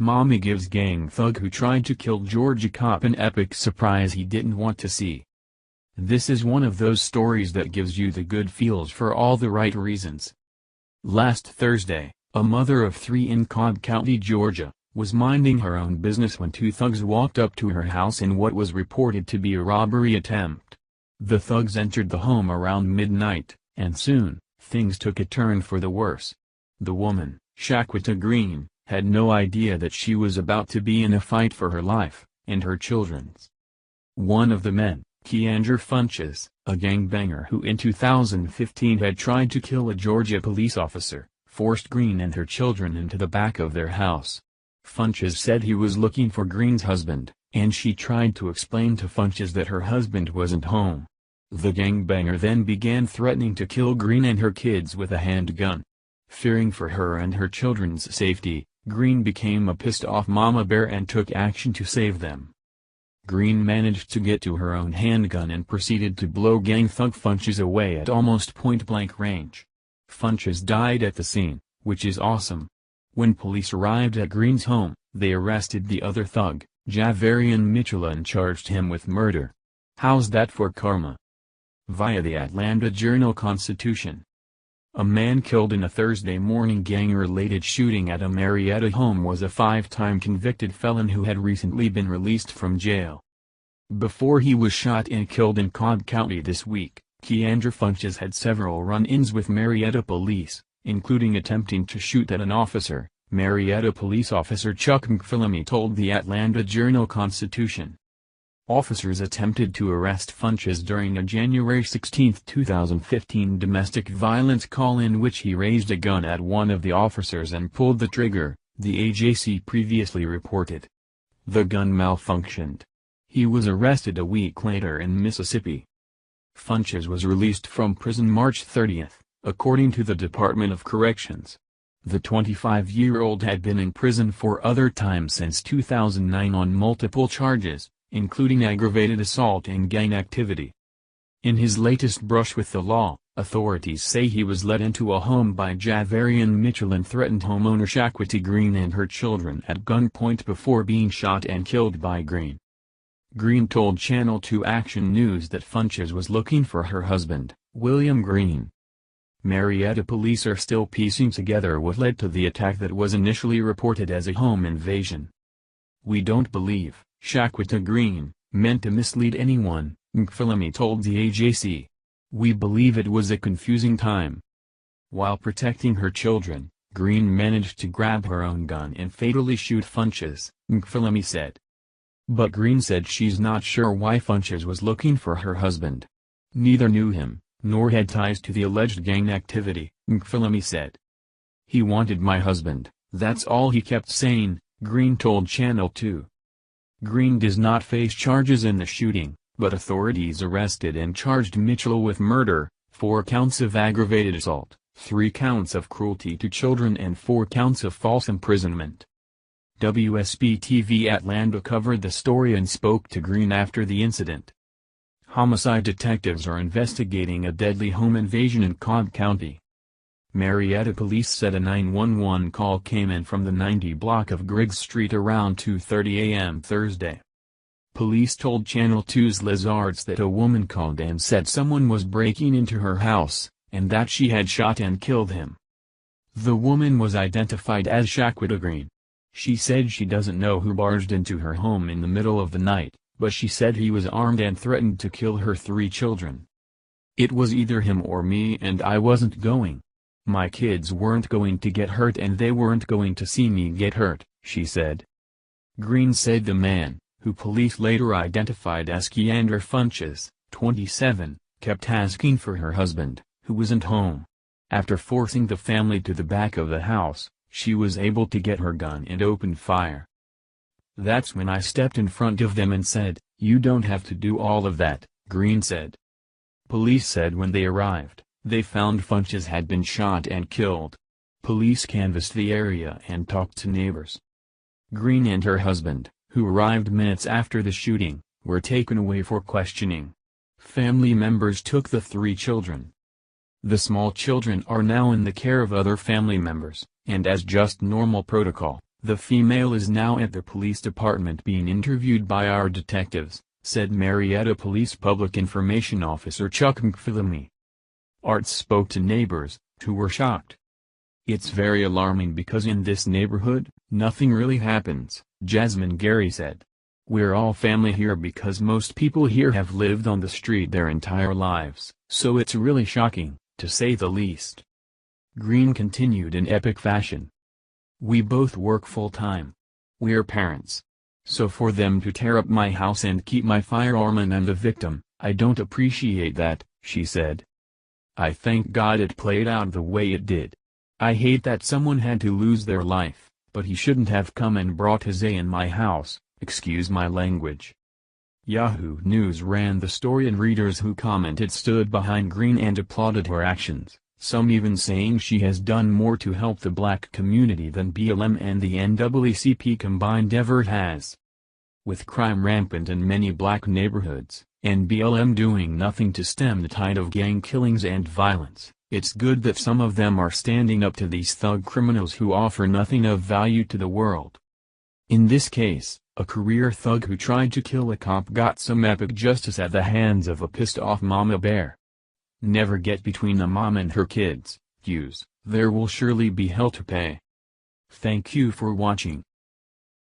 Mommy gives gang thug who tried to kill Georgia cop an epic surprise he didn't want to see. This is one of those stories that gives you the good feels for all the right reasons. Last Thursday, a mother of 3 in Cobb County, Georgia, was minding her own business when 2 thugs walked up to her house in what was reported to be a robbery attempt. The thugs entered the home around midnight, and soon, things took a turn for the worse. The woman, Shaquita Green, had no idea that she was about to be in a fight for her life, and her children's. One of the men, Keandre Funches, a gangbanger who in 2015 had tried to kill a Georgia police officer, forced Green and her children into the back of their house. Funches said he was looking for Green's husband, and she tried to explain to Funches that her husband wasn't home. The gangbanger then began threatening to kill Green and her kids with a handgun. Fearing for her and her children's safety, Green became a pissed-off mama bear and took action to save them. Green managed to get to her own handgun and proceeded to blow gang thug Funches away at almost point-blank range. Funches died at the scene, which is awesome. When police arrived at Green's home, they arrested the other thug, Javarian Mitchell, and charged him with murder. How's that for karma? Via the Atlanta Journal-Constitution. A man killed in a Thursday morning gang-related shooting at a Marietta home was a 5-time convicted felon who had recently been released from jail. Before he was shot and killed in Cobb County this week, Keandre Funches had several run-ins with Marietta police, including attempting to shoot at an officer. Marietta police officer Chuck McPhillamy told the Atlanta Journal-Constitution. Officers attempted to arrest Funches during a January 16, 2015 domestic violence call in which he raised a gun at one of the officers and pulled the trigger, the AJC previously reported. The gun malfunctioned. He was arrested a week later in Mississippi. Funches was released from prison March 30, according to the Department of Corrections. The 25-year-old had been in prison for other times since 2009 on multiple charges, including aggravated assault and gang activity. In his latest brush with the law, authorities say he was led into a home by Javarian Mitchell and threatened homeowner Shaquita Green and her children at gunpoint before being shot and killed by Green. Green told Channel 2 Action News that Funches was looking for her husband, William Green. Marietta police are still piecing together what led to the attack that was initially reported as a home invasion. "We don't believe Shaquita Green meant to mislead anyone," McPhillamy told the AJC. "We believe it was a confusing time." While protecting her children, Green managed to grab her own gun and fatally shoot Funches, McPhillamy said. But Green said she's not sure why Funches was looking for her husband. Neither knew him, nor had ties to the alleged gang activity, McPhillamy said. "He wanted my husband, that's all he kept saying," Green told Channel 2. Green does not face charges in the shooting, but authorities arrested and charged Mitchell with murder, 4 counts of aggravated assault, 3 counts of cruelty to children and 4 counts of false imprisonment. WSB-TV Atlanta covered the story and spoke to Green after the incident. Homicide detectives are investigating a deadly home invasion in Cobb County. Marietta police said a 911 call came in from the 90 block of Griggs Street around 2:30 a.m. Thursday. Police told Channel 2's Liz Arts that a woman called and said someone was breaking into her house, and that she had shot and killed him. The woman was identified as Shaquita Green. She said she doesn't know who barged into her home in the middle of the night, but she said he was armed and threatened to kill her 3 children. "It was either him or me and I wasn't going. My kids weren't going to get hurt and they weren't going to see me get hurt," she said. Green said the man, who police later identified as Keandre Funches, 27, kept asking for her husband, who wasn't home. After forcing the family to the back of the house, she was able to get her gun and opened fire. "That's when I stepped in front of them and said, 'You don't have to do all of that,'" Green said. Police said when they arrived, they found Funches had been shot and killed. Police canvassed the area and talked to neighbors. Green and her husband, who arrived minutes after the shooting, were taken away for questioning. Family members took the 3 children. The small children are now in the care of other family members, and as just normal protocol, The female is now at the police department being interviewed by our detectives, said Marietta Police Public Information Officer Chuck McPhillamy. Arts spoke to neighbors, who were shocked. "It's very alarming because in this neighborhood, nothing really happens," Jasmine Gary said. "We're all family here because most people here have lived on the street their entire lives, so it's really shocking, to say the least." Green continued in epic fashion. "We both work full-time. We're parents. So for them to tear up my house and keep my firearm and I'm the victim, I don't appreciate that," she said. "I thank God it played out the way it did. I hate that someone had to lose their life, but he shouldn't have come and brought his A in my house, excuse my language." Yahoo News ran the story and readers who commented stood behind Green and applauded her actions, some even saying she has done more to help the black community than BLM and the NAACP combined ever has. With crime rampant in many black neighborhoods, and BLM doing nothing to stem the tide of gang killings and violence, it's good that some of them are standing up to these thug criminals who offer nothing of value to the world. In this case, a career thug who tried to kill a cop got some epic justice at the hands of a pissed-off mama bear. Never get between a mom and her kids, Hughes. There will surely be hell to pay. Thank you for watching.